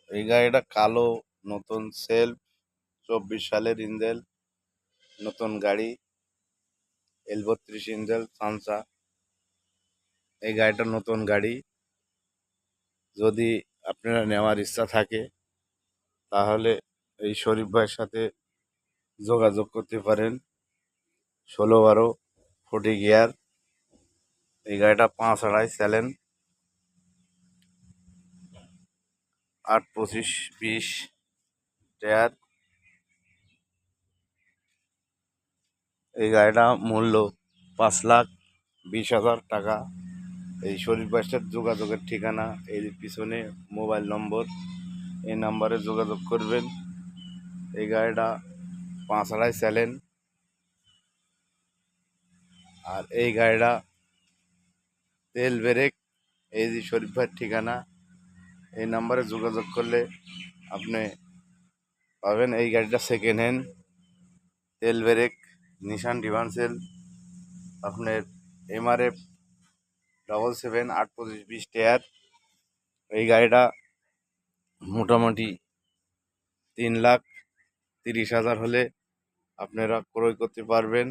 এই গাড়িটা কালো, নতুন সেলফ, 24 সালের ইঞ্জেল, নতুন গাড়ি, L32 ইঞ্জেল সানসা। এই গাড়িটা নতুন গাড়ি। যদি আপনারা নেওয়ার ইচ্ছা থাকে তাহলে এই শরীফ ভাইয়ের সাথে যোগাযোগ করতে পারেন। 16-12 40 গিয়ার। এই গাড়িটা 5.5 চ্যালেন, 8-25-20 টায়ার। এই গাড়িটা মূল্য 5,20,000 টাকা। এই শরীফ ভাইয়ের যোগাযোগের ঠিকানা এই পিছনে মোবাইল নম্বর, এই নাম্বারে যোগাযোগ করবেন। এই গাড়িটা 5.5 চ্যালেন। আর এই গাড়িটা তেল ব্রেক। এই যে শরীফ ভাইয়ের ঠিকানা, এই নাম্বারে যোগাযোগ করলে আপনি পাবেন এই গাড়িটা সেকেন্ড হ্যান্ড, তেল ব্রেক, নিশান ডিভান্সেল, আপনার MRF 77 8-25-20 টায়ার। এই গাড়িটা মোটামুটি 3,30,000 হলে আপনারা ক্রয় করতে পারবেন।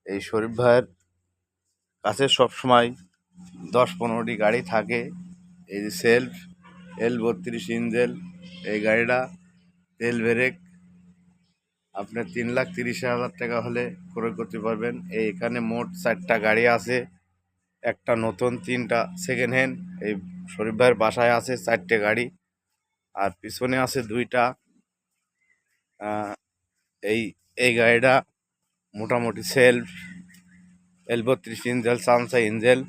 এই শরীফ ভাইয়ের কাছে সবসময় 10-15টি গাড়ি থাকে। এই যে সেলফ, L32 ইঞ্জেল, এই গাড়িটা তেল ব্রেক, আপনার 3,30,000 টাকা হলে ক্রয় করতে পারবেন। এখানে মোট 4টা গাড়ি আছে, একটা নতুন, 3টা সেকেন্ড হ্যান্ড। এই শরীফ ভাইয়ের বাসায় আছে 4টে গাড়ি, আর পিছনে আছে 2টা। এই এই গাড়িটা মোটামুটি সেলফ, L32 ইঞ্জেল সানসা ইঞ্জেল।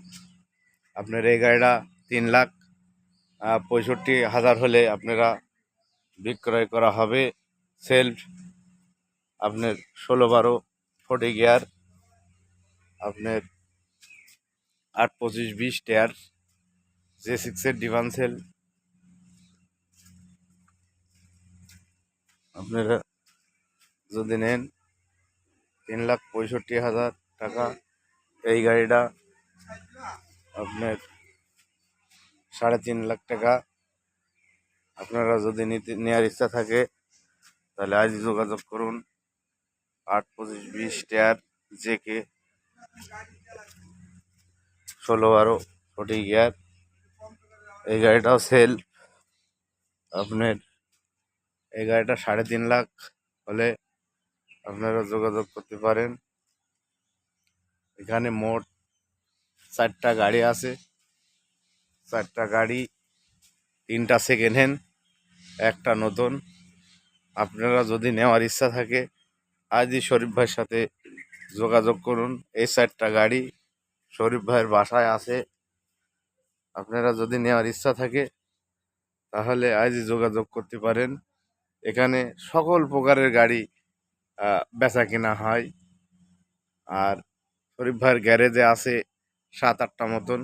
আপনার এই গাড়িটা 3,65,000 হলে আপনারা বিক্রয় করা হবে। সেলফ, আপনার 16-12 40 গিয়ার, আপনার 8-25-20 টায়ার, J6-এর ডিভান্সেল। আপনারা যদি নেন 3,65,000 টাকা। এই গাড়িটা আপনার 3.5 লাখ টাকা। আপনারা যদি নেওয়ার ইচ্ছা থাকে তাহলে আজ যোগাযোগ করুন। 8-25-20 টায়ার, JK, 16-12 40 গিয়ার। এই গাড়িটাও সেল। আপনার এই গাড়িটা 3.5 লাখ হলে আপনারা যোগাযোগ করতে পারেন। এখানে মোট 4টা গাড়ি আছে, 4টা গাড়ি, 3টা সেকেন্ড হ্যান্ড, একটা নতুন। আপনারা যদি নেওয়ার ইচ্ছা থাকে আজই শরীফ ভাইয়ের সাথে যোগাযোগ করুন। এই 4টা গাড়ি শরীফ ভাইয়ের বাসায় আছে। আপনারা যদি নেওয়ার ইচ্ছা থাকে তাহলে আজই যোগাযোগ করতে পারেন। এখানে সকল প্রকারের গাড়ি বেচা কেনা হয়। আর শরীফ ভাইয়ের গ্যারেজে আছে 7-8টা মতন।